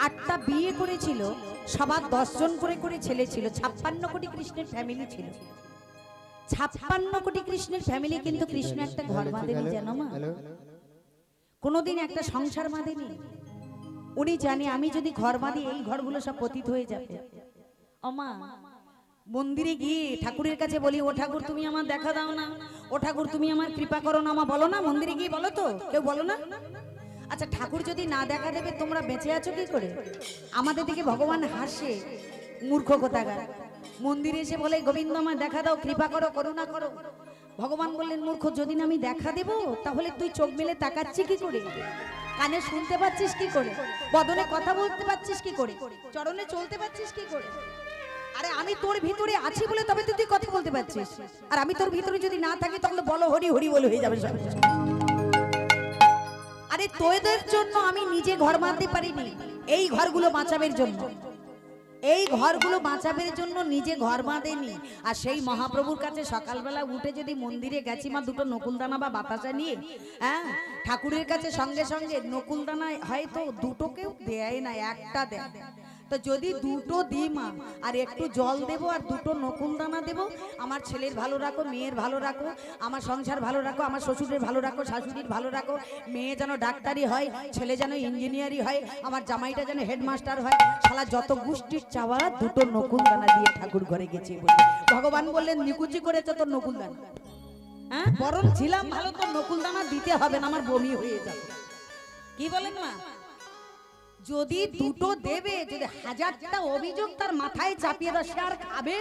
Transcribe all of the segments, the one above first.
8টা বিয়ে করেছিল, সবার 10 জন করে করে ছেলে ছিল। 56 কোটি কৃষ্ণের ফ্যামিলি ছিল। 56 কোটি কৃষ্ণের ফ্যামিলি, কিন্তু কৃষ্ণ একটা ঘর বাঁধেনি জানো মা, কোনোদিন একটা সংসার বাঁধেনি। উনি জানে আমি যদি ঘর বাঁধি এই ঘরগুলো সব পতিত হয়ে যাবে। ও মা, মন্দিরে গিয়ে ঠাকুরের কাছে বলি, ও ঠাকুর তুমি আমার দেখা দাও না, ও ঠাকুর তুমি আমার কৃপা করো না, মা বলো না? মন্দিরে গিয়ে বলো তো? কেউ বলো না? আচ্ছা, ঠাকুর যদি না দেখা দেবে তোমরা বেঁচে আছো কি করে? আমাদের দিকে ভগবান হাসে, মূর্খ কোথাকার। মন্দিরে এসে বলে গোবিন্দ আমায় দেখা দাও, কৃপা করো, করুণা করো। ভগবান বললেন, মূর্খ, যদি না আমি দেখা দেব তাহলে তুই চোখ মেলে তাকাচ্ছি কি করে? কানে শুনতে পাচ্ছিস কি করে? বদনে কথা বলতে পাচ্ছিস কি করে? চরণে চলতে পাচ্ছিস কি করে? আরে আমি তোর ভিতরে আছি বলে তবে তো তুই কথা বলতে পারছিস, আর আমি তোর ভিতরে যদি না থাকি তাহলে বলো হরি হরি বলে হয়ে যাবে সব। আরে তোদের জন্য আমি নিজে ঘর বাঁধতে পারিনি, এই ঘরগুলো বাঁচাবের জন্য, এই ঘরগুলো বাঁচাবের জন্য নিজে ঘর বাঁধেনি। আর সেই মহাপ্রভুর কাছে সকালবেলা উঠে যদি মন্দিরে গেছি মা দুটো নকুলদানা বা বাতাসা নিয়ে, হ্যাঁ, ঠাকুরের কাছে সঙ্গে সঙ্গে নকুলদানা হয়তো দুটোকেও দেয় না, একটা দেয়। তো যদি দুটো দিই মা, আর একটু জল দেব আর দুটো নকুলদানা দেব, আমার ছেলের ভালো রাখো, মেয়ের ভালো রাখো, আমার সংসার ভালো রাখো, আমার শ্বশুরের ভালো রাখো, শাশুড়ির ভালো রাখো, মেয়ে যেন ডাক্তারি হয়, ছেলে যেন ইঞ্জিনিয়ারি হয়, আমার জামাইটা যেন হেডমাস্টার হয়, শালা যত গোষ্ঠীর চাওয়া দুটো নকুলদানা দিয়ে ঠাকুর ঘরে গেছে বলে ভগবান বললেন নিকুচি করেছে তোর নকুলদানা। হ্যাঁ, বরং ছিলাম ভালো, তোর নকুলদানা দিতে হবে না, আমার বমি হয়ে যাবে। কি বলেন মা? যদি দুটো দেবে, যদি 1000টা অভিযোগ তার মাথায় চাপিয়ে দাও, সে আর খাবে?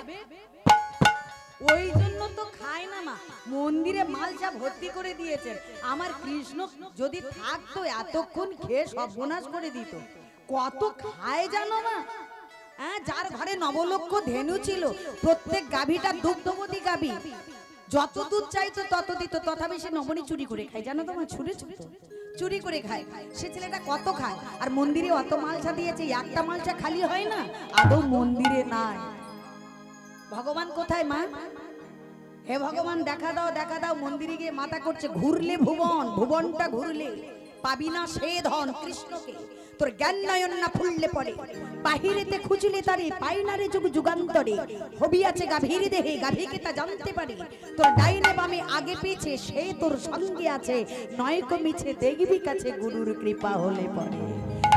ওই জন্য তো খায় না মা, মন্দিরে মালসা ভর্তি করে দিয়েছেন। আমার কৃষ্ণ যদি থাকতো এতক্ষণ খেয়ে সর্বনাশ করে দিত। কত খায় জানো মা? হ্যাঁ, যার ঘরে 9 লক্ষ ধেনু ছিল, প্রত্যেক গাভীটা দুগ্ধবতী গাভী, যত দুধ চাইতো তত দিত, তথাপি সে নবনী চুরি করে খায়। জানো তো মা, চুরি করে খায়। সে ছেলেটা কত খায়, আর মন্দিরে অত মালসা দিয়েছে, একটা মালসা খালি হয় না, আদৌ মন্দিরে নাই। ভগবান কোথায় মা? হে ভগবান দেখা দাও, দেখা দাও। মন্দিরে গিয়ে মাথা করছে, ঘুরলে ভুবন, ভুবনটা ঘুরলে পাবি না সে ধন কৃষ্ণকে, তোর জ্ঞান নয়ন না ফুললে পড়ে, বাহিরেতে খুঁজলে তারে পাই না রে যুগ যুগান্তরে, হবি আছে গাভীর দেহে, গাভীকে তা জানতে পারি, তোর ডাইনে বামে আগে পিছে সে তোর সঙ্গে আছে, নয়কো মিছে দেখবি কাছে গুরুর কৃপা হলে পড়ে।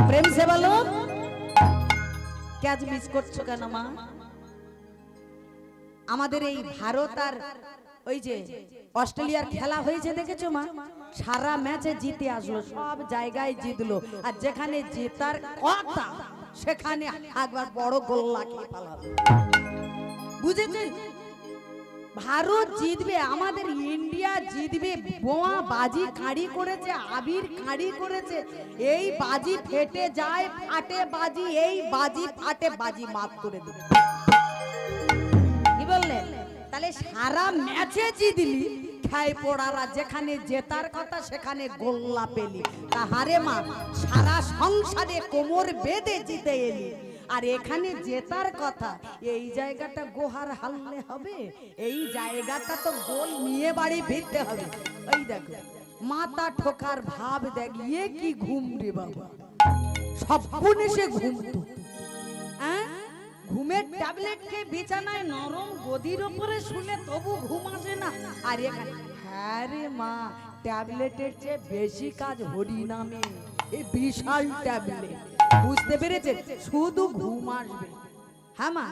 প্রেম সে বলো, কে আজ মিস করছো কেন মা? আমাদের এই ভারত আর ওই যে অস্ট্রেলিয়ার খেলা হয়েছে দেখেছো মা? সারা ম্যাচে জিতে আসলো, সব জায়গায় জিতলো, আর যেখানে জেতার কথা সেখানে একবার বড় গোল লাগিয়ে পালালো। বুঝেছেন? ভারত জিতবে, আমাদের ইন্ডিয়া জিতবে, বোমা বাজি কাঁড়ি করেছে, আবির কাঁড়ি করেছে, এই বাজি ফেটে যায়, ফাটে বাজি, এই বাজি ফাটে, বাজি মাত করে দেবে। কি বললেন? তাহলে সারা ম্যাচে জিতলি, খাই পড়ারা যেখানে জেতার কথা সেখানে গোল্লা পেলি, তাহারে মা সারা সংসারে কোমর বেঁধে জিতে এলি, আর এখানে জেতার কথা, এই জায়গাটা গোহার হারলে হবে? এই জায়গাটা তো গোল নিয়ে বাড়ি ফিরতে হবে। ওই দেখো মাথা ঠোকার ভাব দেখ, ইয়ে কি ঘুম রে বাবা, সবনে সে ঘুমতো। হ্যাঁ, ঘুমের ট্যাবলেট খেয়ে বিছানায় নরম গদির উপরে শুলে তবু ঘুম আসে না, আর এখানে হ্যাঁ রে মা, ট্যাবলেটের চেয়ে বেশি কাজ হরি নামে, এই বিশাল ট্যাবলেট। বুঝতে পেরেছে? শুধু ঘুম আসবে। হ্যাঁ মা,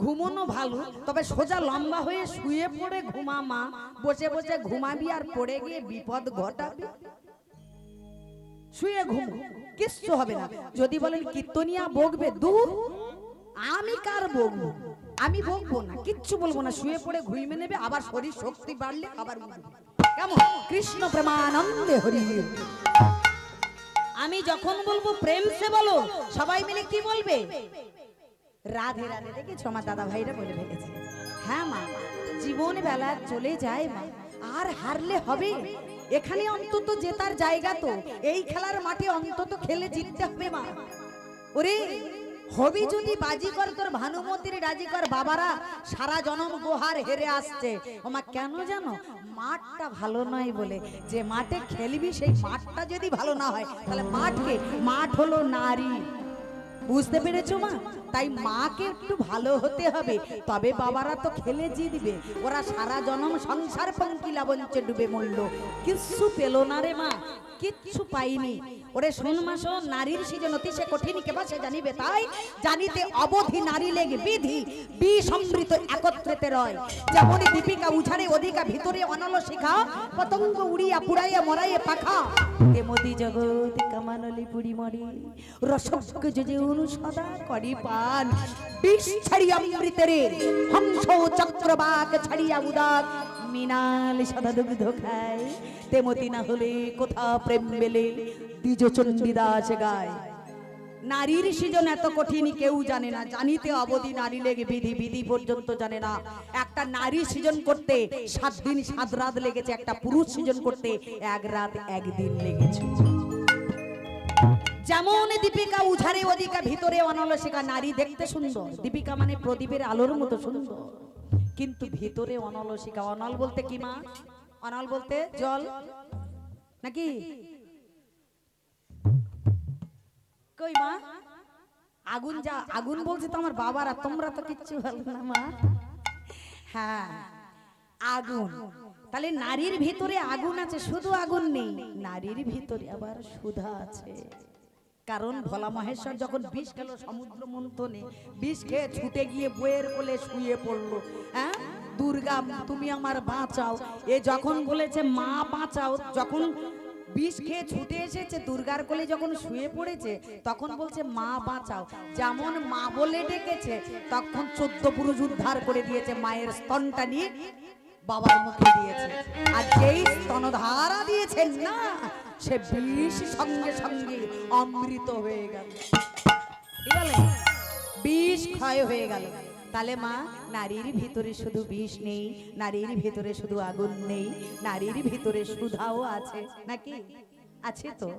ঘুমোনো ভালো, তবে সোজা লম্বা হয়ে শুয়ে পড়ে ঘুমা মা, বসে বসে ঘুমাবি আর পড়ে গিয়ে বিপদ ঘটাবি। শুয়ে ঘুম, কিচ্ছু হবে না। যদি বলেন কীর্তনিয়া বকবে, দূর, আমি কার বকবো? আমি বকবো না, কিচ্ছু বলবো না, শুয়ে পড়ে ঘুমিয়ে নেবে, আবার শরীর শক্তি বাড়লে আবার কেমন কৃষ্ণ প্রেমানন্দে হরি। আমি যখন বলবো প্রেম সে বলো, সবাই মিলে কি বলবে? রাধে রাধে। দেখেছো আমার দাদা ভাইরা বলে ফেলেছে। হ্যাঁ মা, জীবন বেলা চলে যায় মা, আর হারলে হবে? এখানে অন্তত জেতার জায়গা, তো এই খেলার মাঠে অন্তত খেলে জিততে হবে মা। ওরে হবি যদি বাজিকর, তোর ভানুমতির রাজিকর, বাবারা সারা জনম গোহার হেরে আসছে। ওমা কেন জানো? মাঠটা ভালো নয় বলে। যে মাঠে খেলবি সেই মাঠটা যদি ভালো না হয়, তাহলে মাঠকে, মাঠ হলো নারী, বুঝতে পেরেছো মা? তাই মাকে একটু ভালো হতে হবে, তবে বাবারা তো খেলে জি দিবে। ওরা সারা জনম সংসার পঙ্কিলা বঞ্চে ডুবে মরল, কিচ্ছু পেল না রে মা, কিচ্ছু পাইনি। ওরে শোন মা শোন, নারীর সৃজন অতি সে কঠিন কেবা সে জানিবে, তাই জানিতে অবধি নারী লেগে বিধি বিষমৃত একত্রেতে রয়। যেমন দীপিকা উঝাড়ে অধিকা ভিতরে অনল শিখা, পতঙ্গ উড়িয়া পুড়াইয়া মরাইয়ে পাখা, তেমতি জগৎ কামানলি পুড়ি মরি, রসজ্ঞ যে অনুসদা করি পান। বিষ ছাড়িয়া অমৃতেরে হংস চক্রবাক ছাড়িয়া উদাক, মিনাল সদা দুগ্ধ খায়, তেমতি না হলে কোথা প্রেম মেলে, দ্বিজ চণ্ডীদাস গায়। নারীর সৃজন এত কঠিন কেউ জানে না, জানিতে অবধি নারী লেগে বিধি, বিধি পর্যন্ত জানে না। একটা নারী সৃজন করতে 7 দিন 7 রাত লেগেছে, একটা পুরুষ সৃজন করতে 1 রাত 1 দিন লেগেছে। যেমন দীপিকা উঝারে অধিকা ভিতরে অনলসিকা, নারী দেখতে সুন্দর, দীপিকা মানে প্রদীপের আলোর মতো সুন্দর, কিন্তু ভিতরে অনলসিকা। অনল বলতে কি মা? অনল বলতে জল নাকি? কই মা? আগুন। যা আগুন বলছে তো আমার বাবারা, তোমরা তো কিচ্ছু বলো না মা। হ্যাঁ আগুন। তাহলে নারীর ভিতরে আগুন আছে, শুধু আগুন নেই, নারীর ভিতরে আবার সুধা আছে। কারণ ভোলা মহেশ্বর যখন বিষ খেল সমুদ্র মন্থনে, বিষ খেয়ে ছুটে গিয়ে বইয়ের কোলে শুয়ে পড়লো। হ্যাঁ, দুর্গা তুমি আমার বাঁচাও, এ যখন বলেছে মা বাঁচাও, যখন বিষ খেয়ে ছুটে এসেছে দুর্গার কোলে যখন শুয়ে পড়েছে, তখন বলছে মা বাঁচাও। যেমন মা বলে ডেকেছে, তখন 14 পুরুষ উদ্ধার করে দিয়েছে, মায়ের স্তনটা নিয়ে বাবার মুখে দিয়েছে। আর যেই স্তনধারা দিয়েছেন না, সে বিষ সঙ্গে সঙ্গে অমৃত হয়ে গেল, বিষ ক্ষয় হয়ে গেল। তাহলে মা, নারীর ভিতরে শুধু বিষ নেই, নারীর ভিতরে শুধু আগুন নেই, নারীর ভিতরে সুধাও আছে নাকি? আছে তো।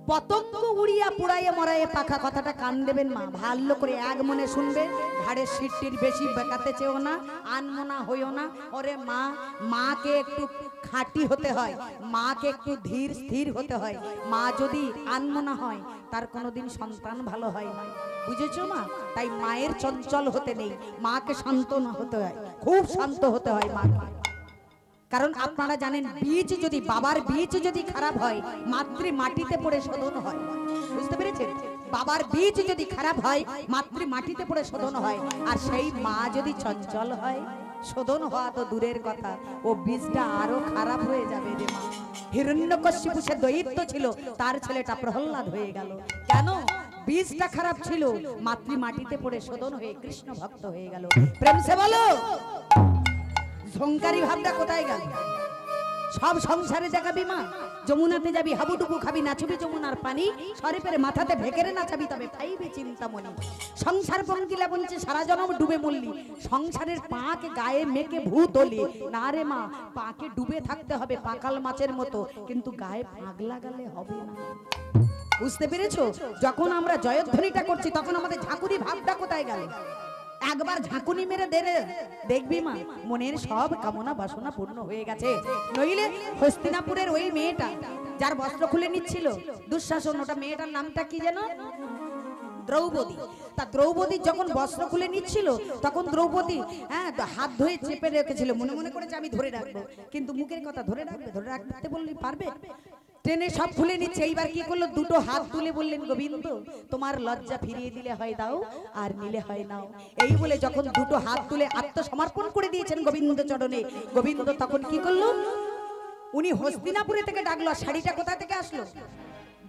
পতঙ্গ উড়িয়া পুড়াইয়া মরাইয়ে পাখা, কথাটা কান দেবেন মা, ভালো করে এক মনে শুনবে। ঘাড়ের সিটটির বেশি বেকাতে চেও না, আনমনা হইও না। ওরে মা, মাকে একটু খাঁটি হতে হয়, মাকে একটু ধীর স্থির হতে হয়। মা যদি আনমনা হয়, তার কোনোদিন সন্তান ভালো হয় না, বুঝেছো মা? তাই মায়ের চঞ্চল হতে নেই, মাকে শান্ত হতে হয়, খুব শান্ত হতে হয় মাকে। কারণ আপনারা জানেন, বীজ যদি, বাবার বীজ যদি খারাপ হয়, মাতৃ মাটিতে পড়ে শোধন হয়। বুঝতে পেরেছেন? বাবার বীজ যদি খারাপ হয়, মাতৃ মাটিতে পড়ে শোধন হয়। আর সেই মা যদি চঞ্চল হয়, শোধন হওয়া তো দূরের কথা, ও বীজটা আরো খারাপ হয়ে যাবে রে মা। হিরণ্যকশিপু সে দৈত্য ছিল, তার ছেলেটা প্রহ্লাদ হয়ে গেল। কেন? বীজটা খারাপ ছিল, মাতৃ মাটিতে পড়ে শোধন হয়ে কৃষ্ণ ভক্ত হয়ে গেল। প্রেম সে বলো, ঝংকারি ভাবটা কোথায় গেল? সব সংসারে দেখাবি মা, যমুনাতে যাবি হাবুডুবু খাবি, নাচবি যমুনার পানি, সরে পেরে মাথাতে ভেকেরে নাচাবি, তবে পাইবি চিন্তামণি। সংসার পঙ্কিলা বলছে সারা জনম ডুবে মরলি, সংসারের পাকে গায়ে মেকে ভূত হলি না রে মা। পাকে ডুবে থাকতে হবে পাকাল মাছের মতো, কিন্তু গায়ে ফাঁক লাগালে হবে না। বুঝতে পেরেছো? যখন আমরা জয়ধ্বনিটা করছি, তখন আমাদের ঝাঁকুরি ভাবটা কোথায় গেল? একবার ঝাঁকুনি মেরে দেখবি মা, মনের সব কামনা বাসনা পূর্ণ হয়ে গেছে। নইলে হস্তিনাপুরের ওই মেয়েটা যার বস্ত্র খুলে নিচ্ছিল দুঃশাসন, ওটা মেয়েটার নামটা কি যেন? দ্রৌপদী। তা দ্রৌপদী যখন বস্ত্র খুলে নিচ্ছিল, তখন দ্রৌপদী হাত ধরে চেপে রেখেছিল, মনে মনে করেছে আমি ধরে রাখবো, কিন্তু মুখের কথা ধরে রাখতে বললি পারবে? ট্রেনে সব খুলে নিচ্ছে। এইবার কি করলো? দুটো হাত তুলে বললেন, গোবিন্দ তোমার লজ্জা ফিরিয়ে দিলে হয় দাও, আর নিলে হয় নাও। এই বলে যখন দুটো হাত তুলে আত্মসমর্পণ করে দিয়েছেন গোবিন্দ চরণে, গোবিন্দ তখন কি করলো? উনি হস্তিনাপুরে থেকে ডাকলো। শাড়িটা কোথা থেকে আসলো?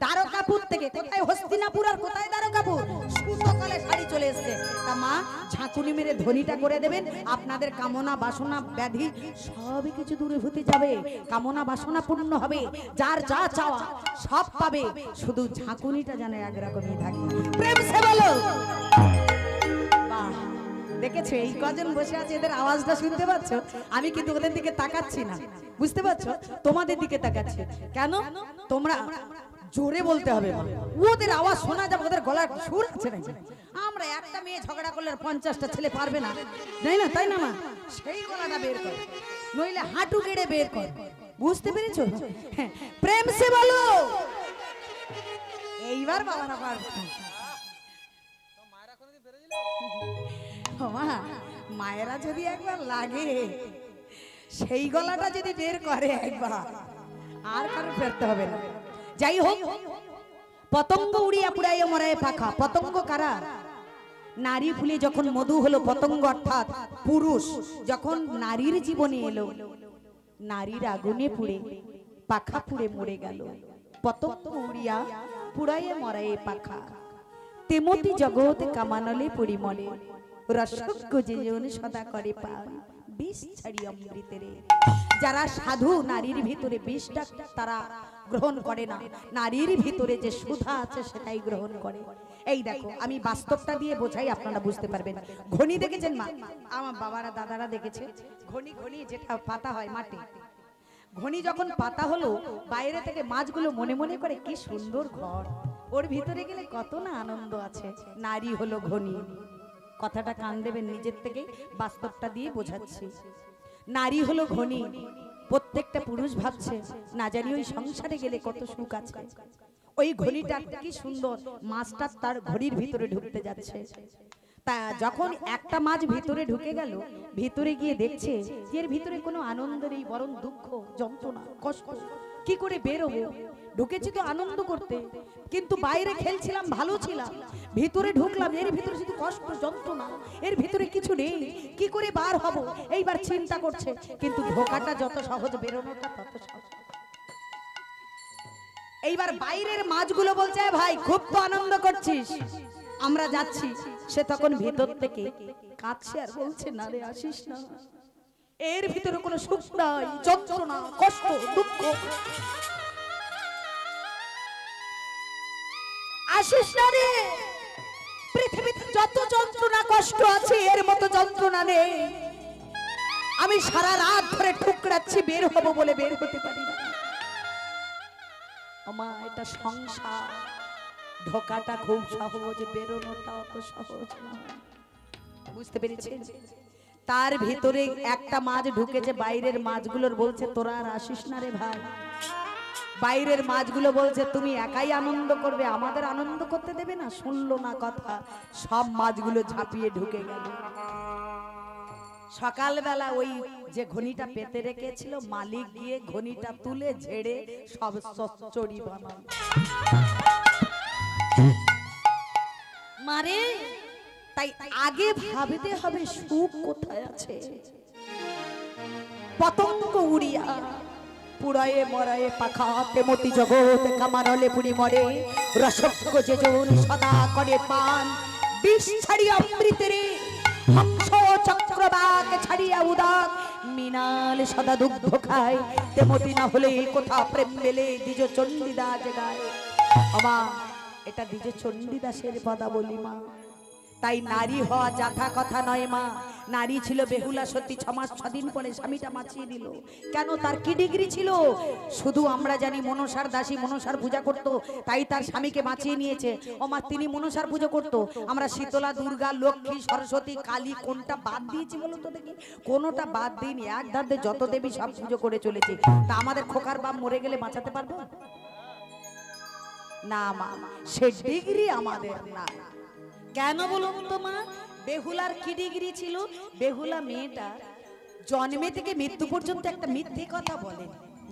দ্বারকাপুর থেকে। কোথায় হস্তিনাপুর আর কোথায় দ্বারকাপুর? সুতকালে শাড়ি চলে এসছে। তা মা, ঝাঁকুনি মেরে ধ্বনিটা করে দেবেন, আপনাদের কামনা বাসনা ব্যাধি সবই কিছু দূরে হতে যাবে, কামনা বাসনা পূর্ণ হবে, যার যা চাওয়া সব পাবে, শুধু ঝাঁকুনিটা জানে একরকমই থাকে। প্রেম সে বলো। বাহ, দেখেছো এই কজন বসে আছে, এদের আওয়াজটা শুনতে পাচ্ছ? আমি কিন্তু ওদের দিকে তাকাচ্ছি না, বুঝতে পারছো? তোমাদের দিকে তাকাচ্ছি। কেন? তোমরা জোরে বলতে হবে, ওদের আওয়াজ শোনা যাবে, ওদের গলার সুর আছে নাকি? আমরা একটা মেয়ে ঝগড়া করলে 50টা ছেলে পারবে না, তাই না? তাই না মা? সেই গলাটা বের কর, নইলে হাঁটু গেড়ে বের কর। বুঝতে পেরেছো? হ্যাঁ, প্রেম সে বলো। এইবার বাবারা পারবে। মা, মায়েরা যদি একবার লাগে সেই গলাটা যদি বের করে একবার, আর কারো ফেরতে হবে না। যাই হোক, পতঙ্গ উড়িয়া পুড়াইয়া মরায় পাখা। পতঙ্গ কারা? নারী ফুলে যখন মধু হলো, পতঙ্গ অর্থাৎ পুরুষ যখন নারীর জীবনে এলো, নারীর আগুনে পুড়ে পাখা পুড়ে মরে গেল। পতঙ্গ উড়িয়া পুড়াইয়া মরায় পাখা, তেমতি জগতে কামানলে পরিমলে, রসজ্ঞ যে জন সদা করে পান, বিষ ছাড়ি অমৃতেরে। যারা সাধু নারীর ভিতরে বিষটা তারা গ্রহণ করে না, নারীর ভিতরে যে সুধা আছে সেটাই গ্রহণ করে। এই দেখো, আমি বাস্তবটা দিয়ে বোঝাই, আপনারা বুঝতে পারবেন। ঘনি দেখেছেন মা? আমার বাবারা দাদারা দেখেছে ঘনি, ঘনি যেটা পাতা হয় মাটি, ঘনি যখন পাতা হলো, বাইরে থেকে মাছগুলো মনে মনে করে কি সুন্দর ঘর, ওর ভিতরে গেলে কত না আনন্দ আছে। নারী হলো ঘনি। কথাটা কান দেবেন, নিজের থেকেই বাস্তবটা দিয়ে বোঝাচ্ছি। নারী হলো ঘনি। প্রত্যেকটা পুরুষ ভাবছে না জানি ওই সংসারে গেলে কত সুখ আছে। ওই ঘড়িটা কি সুন্দর, মাছটা তার ঘড়ির ভিতরে ঢুকতে যাচ্ছে। তা যখন একটা মাছ ভিতরে ঢুকে গেল, ভিতরে গিয়ে দেখছে এর ভিতরে কোনো আনন্দ নেই, বরং দুঃখ, যন্ত্রণা, কষ্ট। কি করে বেরোবো? ঢুকেছি তো আনন্দ করতে, কিন্তু বাইরে খেলছিলাম, ভালো ছিলাম, ভিতরে ঢুকলাম, এর ভিতরে শুধু কষ্ট, যন্ত্রণা, এর ভিতরে কিছু নেই, কি করে বার হব? এইবার চিন্তা করছে, কিন্তু ঢোকাটা যত সহজ, বেরোনোটা তত সহজ। এইবার বাইরের মাছগুলো বলছে ভাই খুব তো আনন্দ করছিস, আমরা যাচ্ছি। সে তখন ভিতর থেকে কাঁদছে আর বলছে না রে, আসিস না, এর ভিতরে কোনো সুখ নাই, যন্ত্রণা, কষ্ট, দুঃখ, আসিস না রে। পৃথিবীতে যত যন্ত্রণা কষ্ট আছে এর মতো যন্ত্রণা নেই। আমি সারা রাত ধরে ঠুকরাচ্ছি, বের হব বলে বের হতে পারি না। আমা এটা সংসার, ঢোকাটা খুব সহজ, বেরোনোটা অত সহজ না। বুঝতে পেরেছেন? তার ভিতরে একটা মাছ ঢুকেছে, বাইরের মাছগুলোর বলছে তোরা আর আসিস না রে ভাই। বাইরের মাছগুলো বলছে তুমি একাই আনন্দ করবে, আমাদের আনন্দ করতে দেবে না। শুনলো না কথা, সব মাছগুলো ঝাঁপিয়ে ঢুকে গেল। সকালবেলা ওই যে ঘনিটা পেতে রেখেছিল, মালিক গিয়ে ঘনিটা তুলে ঝেড়ে সব চচ্চড়ি বানাল। মারে, তাই আগে ভাবতে হবে সুখ কোথায় আছে। পতঙ্গ উড়িয়া পুরায়ে মরায়ে পাখা, তেমতি জগৎ কামানলে পুরি মরে, রসজ্ঞ যে জন সদা করে পান, বিষ ছাড়িয়া অমৃতেরে। হংস চক্রবাক ছাড়িয়া উদাক, মিনাল সদা দুগ্ধ খায়, তেমতি না হলে কোথা প্রেম মেলে। দ্বিজ চণ্ডীদাস গায়। আমা, এটা দ্বিজ চণ্ডীদাসের পদাবলী মা। তাই নারী হওয়া যাথা কথা নয় মা। নারী ছিল বেহুলা সতী, 6 মাস 6 দিন পরে স্বামীটা মাছিয়ে দিল। কেন? তার কি ডিগ্রি ছিল? শুধু আমরা জানি মনসার দাসী, মনসার পূজা করত, তাই তার স্বামীকে বাঁচিয়ে নিয়েছে। ও মা, তিনি মনসার পুজো করত। আমরা শীতলা, দুর্গা, লক্ষ্মী, সরস্বতী, কালী কোনটা বাদ দিয়েছি বলো তো দেখি? কোনোটা বাদ দিইনি। এক ধারে যত দেবী সব পুজো করে চলেছি। তা আমাদের খোকার বাপ মরে গেলে বাঁচাতে পারবো না মা? সে ডিগ্রি আমাদের না। কেন বলুন তো মা? বেহুলার কি ডিগ্রি ছিল? বেহুলা মেয়েটা জন্মে থেকে মৃত্যু পর্যন্ত একটা মিথ্যে কথা বলে,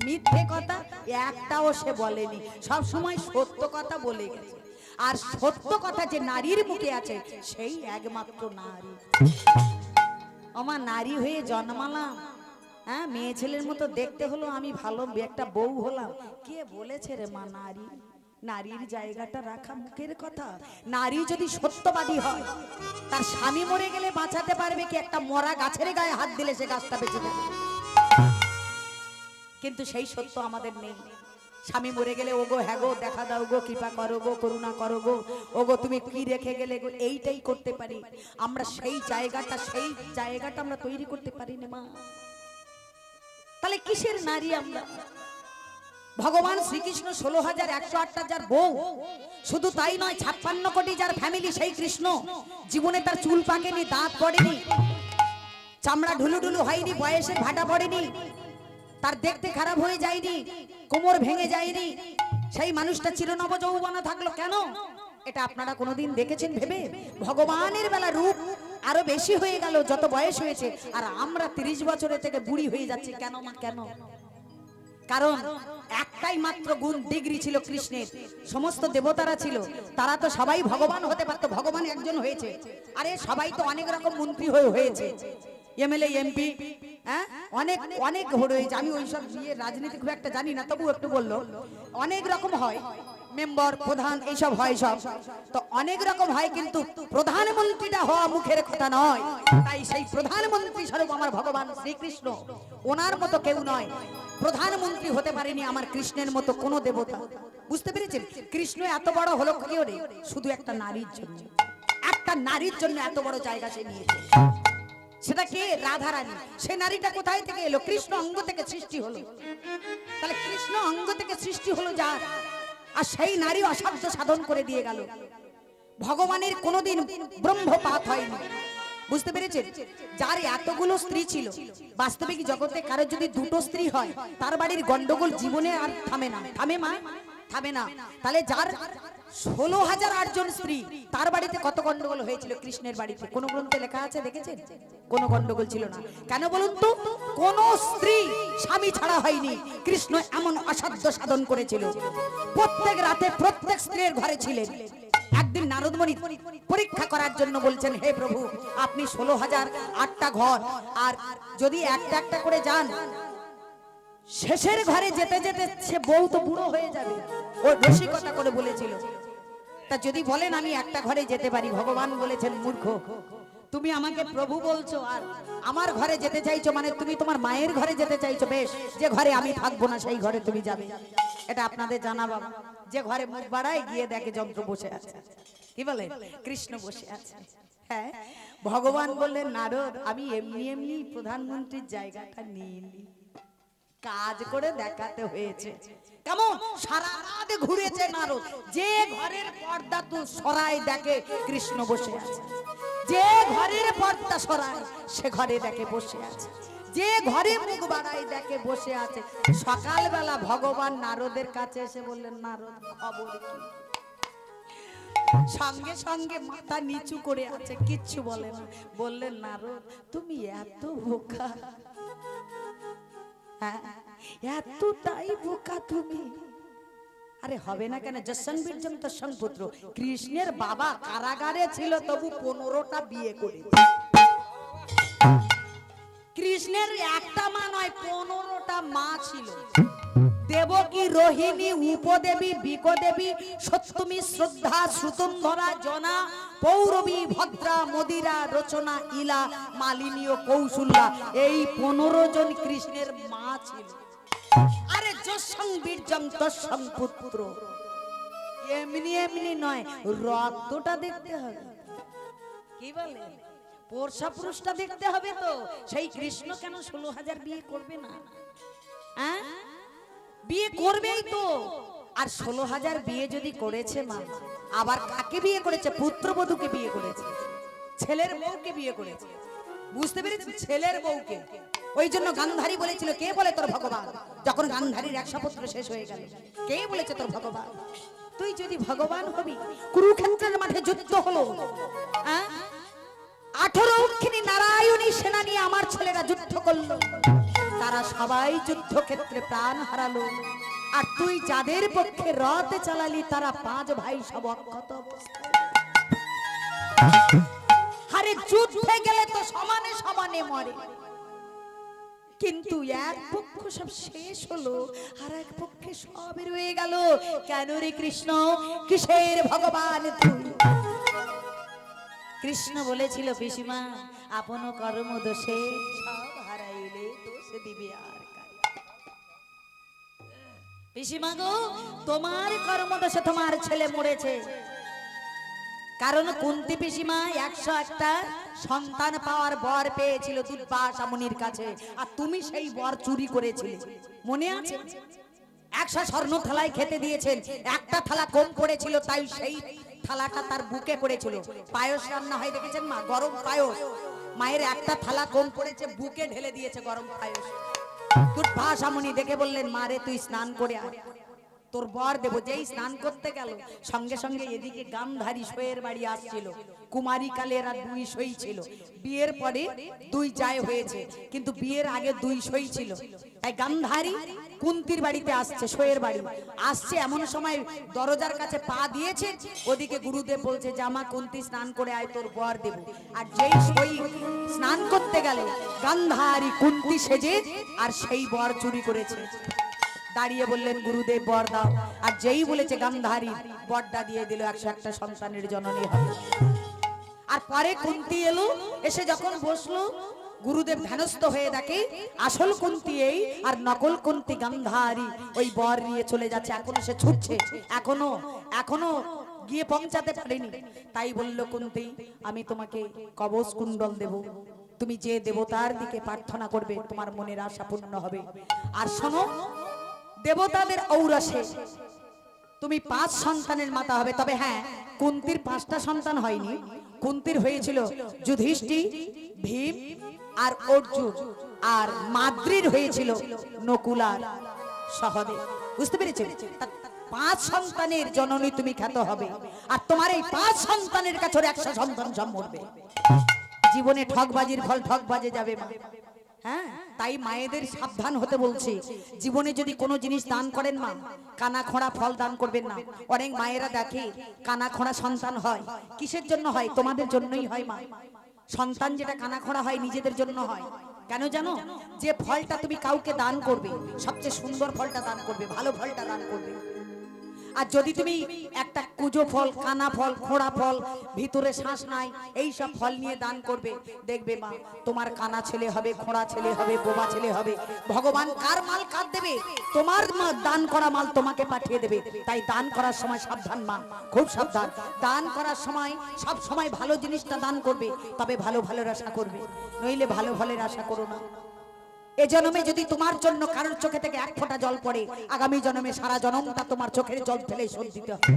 মিথ্যে কথা একটাও সে বলেনি, সব সময় সত্য কথা বলে গেছে। আর সত্য কথা যে নারীর মুখে আছে সেই একমাত্র নারী। আমার নারী হয়ে জন্মালাম, হ্যাঁ, মেয়ে ছেলের মতো দেখতে হলো, আমি ভালো একটা বউ হলাম। কে বলেছে রে মা নারী? নারীর জায়গাটা রাখা মুখের কথা। নারী যদি সত্যবাদী হয়, তার স্বামী মরে গেলে বাঁচাতে পারবে কি? একটা মরা গাছের গায়ে হাত দিলে সে গাছটা বেঁচে যাবে। কিন্তু সেই সত্য আমাদের নেই। স্বামী মরে গেলে ওগো হ্যাঁ গো দেখা দাও গো, কৃপা করো গো, করুণা করো গো, ওগো তুমি কি রেখে গেলে গো, এইটাই করতে পারি আমরা। সেই জায়গাটা আমরা তৈরি করতে পারি না মা। তাহলে কিসের নারী আমরা? ভগবান শ্রীকৃষ্ণ 16,108টা যার বউ, শুধু তাই নয় 56 কোটি যার ফ্যামিলি, সেই কৃষ্ণ জীবনে তার চুল পাকেনি, দাঁত পড়েনি, চামড়া ঢুলু ঢুলু হয়নি, বয়সের ভাটা পড়েনি, তার দেখতে খারাপ হয়ে যায়নি, কোমর ভেঙে যায়নি, সেই মানুষটা চিরনব যৌবনা থাকলো। কেন? এটা আপনারা কোনোদিন দেখেছেন ভেবে? ভগবানের বেলা রূপ আরো বেশি হয়ে গেল যত বয়স হয়েছে, আর আমরা 30 বছরের থেকে বুড়ি হয়ে যাচ্ছি। কেন মা, কেন? কারণ একটাই মাত্র গুণ ডিগ্রি ছিল কৃষ্ণের। সমস্ত দেবতারা ছিল, তারা তো সবাই ভগবান হতে পারতো, ভগবান একজন হয়েছে। আরে সবাই তো অনেক রকম মন্ত্রী হয়েছে, এমএলএ এমপি, হ্যাঁ অনেক অনেক হয়েছে। আমি ওইসব রাজনীতি খুব একটা জানি না, তবু একটু বললো অনেক রকম হয়, মেম্বার প্রধান এইসব হয় সব, তো অনেক রকম হয়, কিন্তু প্রধানমন্ত্রীটা হওয়া মুখের কথা নয়। তাই সেই প্রধানমন্ত্রী স্বরূপ আমার ভগবান শ্রীকৃষ্ণ, ওনার মতো কেউ নয়। প্রধানমন্ত্রী হতে পারেনি আমার কৃষ্ণের মতো কোনো দেবতা। বুঝতে পেরেছেন? কৃষ্ণ এত বড় হলো কি করে? শুধু একটা নারীর জন্য, একটা নারীর জন্য এত বড় জায়গা সে নিয়েছে। সেটা কে? রাধারানী। সে নারীটা কোথায় থেকে এলো? কৃষ্ণ অঙ্গ থেকে সৃষ্টি হলো। তাহলে কৃষ্ণ অঙ্গ থেকে সৃষ্টি হলো যার, আর সেই নারী অসাধ্য সাধন করে দিয়ে গেল। ভগবানের কোনোদিন ব্রহ্মপাত হয়নি। বুঝতে পেরেছেন? যার এতগুলো স্ত্রী ছিল, বাস্তবিক জগতে কারো যদি দুটো স্ত্রী হয়, তার বাড়ির গন্ডগোল জীবনে আর থামে না। থামে মা? থামে না। তাহলে যার 16,008 জন স্ত্রী, তার বাড়িতে কত গন্ডগোল হয়েছিল? কৃষ্ণের বাড়িতে কোন গ্রন্থে লেখা আছে দেখেছেন? কোনো গন্ডগোল ছিল না। কেন বলুন তো? কোন স্ত্রী স্বামী ছাড়া হয়নি। কৃষ্ণ এমন অসাধ্য সাধন করেছিল, প্রত্যেক রাতে প্রত্যেক স্ত্রীর ঘরে ছিলেন। একদিন নারদ মুনি পরীক্ষা করার জন্য বলছেন, হে প্রভু, আপনি 16,008টা ঘর, আর যদি একটা একটা করে যান, শেষের ঘরে যেতে যেতে সে বউ তো বুড়ো হয়ে যাবে। ও রসিকতা করে বলেছিল। তা যদি বলেন আমি একটা ঘরে যেতে পারি, ভগবান বলেছেন, মূর্খ, তুমি আমাকে প্রভু বলছো আর আমার ঘরে যেতে চাইছো, মানে তুমি তোমার মায়ের ঘরে যেতে চাইছো। বেশ, যে ঘরে আমি থাকবো না সেই ঘরে তুমি যাবে। এটা আপনাদের জানা বাবা, যে ঘরে মুখ বাড়ায় গিয়ে দেখে যন্ত্র বসে আছে। কি বলে? কৃষ্ণ বসে আছে। হ্যাঁ, ভগবান বললেন, নারদ, আমি এমনি এমনি প্রধানমন্ত্রীর জায়গাটা নিয়ে নি, কাজ করে দেখাতে হয়েছে। কেমন সারা রাত ঘুরেছে নারদ, যে ঘরের পর্দা তো সরাই দেখে কৃষ্ণ বসে আছে, যে ঘরের পর্দা সরাই সে ঘরে দেখে বসে আছে, যে ঘরে মুখ বাড়াই দেখে বসে আছে। সকালবেলা ভগবান নারদের কাছে এসে বললেন, নারদ, খবর কি? সঙ্গে সঙ্গে মাথা নিচু করে আছে, কিচ্ছু বলে না। বললেন, নারদ, তুমি এত বোকা, এতটাই বোকা তুমি। আরে হবে না কেন? যশং বীর্যং তৎসং পুত্র। কৃষ্ণের বাবা কারাগারে ছিল, তবু 15টা বিয়ে করেছে। কৃষ্ণের একটা মা নয়, 15টা মা ছিল। দেবকী, রোহিণী, উপদেবী, বিকদেবী, সত্যমী, শ্রদ্ধা, শ্রুতন্ধরা, জনা, পৌরবী, ভদ্রা, মদিরা, রচনা, ইলা, মালিনী ও কৌশল্যা, এই 15 জন কৃষ্ণের মা ছিল। আরে যশং বীর্যং তৎসং পুত্র, এমনি এমনি নয়, রক্তটা দেখতে হবে। কি বলে? পোরশা পুরুষটা দেখতে হবে। তো সেই কৃষ্ণ কেন 16,000 বিয়ে করবে না? বিয়ে করবেই তো। আর 16,000 বিয়ে যদি করেছে মা, আবার কাকে বিয়ে করেছে? পুত্রবধূকে বিয়ে করেছে, ছেলের বউকে বিয়ে করেছে। বুঝতে পেরেছি? ছেলের বউকে। ওই জন্য গান্ধারী বলেছিল, কে বলে তোর ভগবান? যখন গান্ধারীর 100 পুত্র শেষ হয়ে গেল, কে বলেছে তোর ভগবান? তুই যদি ভগবান হবি, কুরুক্ষেত্রের মাঠে যুদ্ধ হলো, 18 অক্ষিণী নারায়ণী সেনা নিয়ে আমার ছেলেরা যুদ্ধ করলো, তারা সবাই যুদ্ধক্ষেত্রে প্রাণ হারালো। আর তুই যাদের পক্ষে রথ চালালি, তারা 5 ভাই সব অক্ষত অবস্থায়। আরে যুদ্ধে গেলে তো সমানে সমানে মরে, কিন্তু এক পক্ষ সব শেষ হলো, আর এক পক্ষে সব রয়ে গেল। কেন রে কৃষ্ণ? কিসের ভগবান তুই? কৃষ্ণ বলেছিল, পিসিমা, আপন কর্ম দোষে সব হারাইলে দোষ দিবে আর কারে? পিসিমা গো, তোমার কর্ম দোষে তোমার ছেলে মরেছে। কারণ কুন্তী পিসিমা 101টা সন্তান পাওয়ার বর পেয়েছিল দুর্বাসা মুনির কাছে, আর তুমি সেই বর চুরি করেছিলে। মনে আছে? 100 স্বর্ণ থালায় খেতে দিয়েছেন, একটা থালা কম পড়েছিল, তাই সেই থালাটা তার বুকে পড়েছিল। পায়েস রান্না হয় দেখেছেন মা? গরম পায়েস, মায়ের একটা থালা কম পড়েছে, বুকে ঢেলে দিয়েছে গরম পায়েস। দুর্বাসা মুনি দেখে বললেন, মা রে, তুই স্নান করে আয়। তোর বর দেব। যেই স্নান করতে গেল সঙ্গে সঙ্গে এদিকে গান্ধারী সইয়ের বাড়ি আসছিল। কুমারী কালে এরা দুই সই ছিল, বিয়ের পরে দুই যায় হয়েছে, কিন্তু বিয়ের আগে দুই সই ছিল। তাই গান্ধারী কুন্তির বাড়িতে আসছে, সইয়ের বাড়ি আসছে, এমন সময় দরজার কাছে পা দিয়েছে, ওদিকে গুরুদেব বলছে জামা কুন্তি স্নান করে আয়, তোর বর দেব। আর যেই সই স্নান করতে গেল গান্ধারী কুন্তি সেজে আর সেই বর চুরি করেছে। দাঁড়িয়ে বললেন গুরুদেব বর দাও। আর যেই বলেছে গান্ধারী, বরটা দিয়ে দিল, 101টা সন্তানের জননী হবে। আর পরে কুন্তি এলো, এসে যখন বসলো গুরুদেব ধ্যানস্থ হয়ে দেখে আসল কুন্তি এই আর নকল কুন্তি গান্ধারী ওই বর নিয়ে চলে যাচ্ছে। এখনো সে ছুটছে, এখনো গিয়ে পৌঁছাতে পারেনি। তাই বলল কুন্তি, আমি তোমাকে কবচ কুণ্ডল দেব, তুমি যে দেবতার দিকে প্রার্থনা করবে তোমার মনের আশা পূর্ণ হবে। আর শোনো, দেবতাদের ঔরসে তুমি 5 সন্তানের মাতা হবে। তবে হ্যাঁ, কুন্তির 5টা সন্তান হয়নি, কুন্তির হয়েছিল যুধিষ্ঠির, ভীম আর অর্জুন, আর মাদ্রির হয়েছিল নকুল আর সহদেব। বুঝতে পেরেছো? 5 সন্তানের জননী তুমি খ্যাত হবে। আর তোমার এই 5 সন্তানের কাছে 100 সন্তান জন্মবে। জীবনে ঠকবাজির ফল ঠকবাজে যাবে মা। হ্যাঁ, তাই মায়েদের সাবধান হতে বলছি। জীবনে যদি কোনো জিনিস দান করেন মা, কানা খোঁড়া ফল দান করবেন না। অনেক মায়েরা দেখে কানা খোঁড়া সন্তান হয়, কিসের জন্য হয়? তোমাদের জন্যই হয় মা। সন্তান যেটা কানা খোঁড়া হয় নিজেদের জন্য হয়। কেন জানো? যে ফলটা তুমি কাউকে দান করবে, সবচেয়ে সুন্দর ফলটা দান করবে, ভালো ফলটা দান করবে। আর যদি তুমি একটা কুজো ফল, কানা ফল, খোঁড়া ফল, ভিতরে শ্বাস নাই, এই সব ফল নিয়ে দান করবে, দেখবে মা তোমার কানা ছেলে হবে, খোঁড়া ছেলে হবে, বোবা ছেলে হবে। ভগবান কার মাল কার দেবে? তোমার দান করা মাল তোমাকে পাঠিয়ে দেবে। তাই দান করার সময় সাবধান মা, খুব সাবধান। দান করার সময় সব সময় ভালো জিনিসটা দান করবে, তবে ভালো ভালোর আশা করবে, নইলে ভালো ভালোর আশা করো না। এ জন্মে যদি তোমার জন্য কারোর চোখে থেকে 1 ফোঁটা জল পড়ে, আগামী জন্মে সারা জন্মটা তোমার চোখের জল ফেলে শোধ দিতে হবে।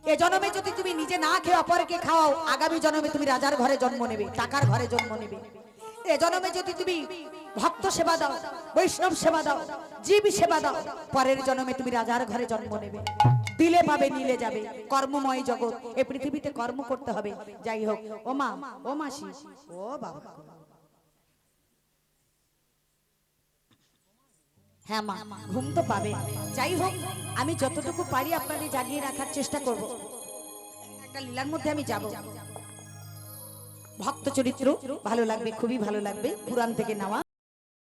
এ জন্মে যদি তুমি নিজে না খেয়ে অপরকে খাওয়াও, আগামী জন্মে তুমি রাজার ঘরে জন্ম নেবে, টাকার ঘরে জন্ম নেবে। এ জন্মে যদি তুমি ভক্ত সেবা দাও, বৈষ্ণব সেবা দাও, জীব সেবা দাও, পরের জন্মে তুমি রাজার ঘরে জন্ম নেবে। দিলে পাবে, নিলে যাবে। কর্মময় জগৎ, এই পৃথিবীতে কর্ম করতে হবে। যাই হোক, ও মা, ও মাসি, ও বাবা, হ্যাঁ মা, ঘুম তো পাবে। যাই হোক, আমি যতটুকু পারি আপনাদের জাগিয়ে রাখার চেষ্টা করব। একটা লীলার মধ্যে আমি যাব। ভক্ত চরিত্র ভালো লাগবে, খুবই ভালো লাগবে, পুরাণ থেকে নেওয়া।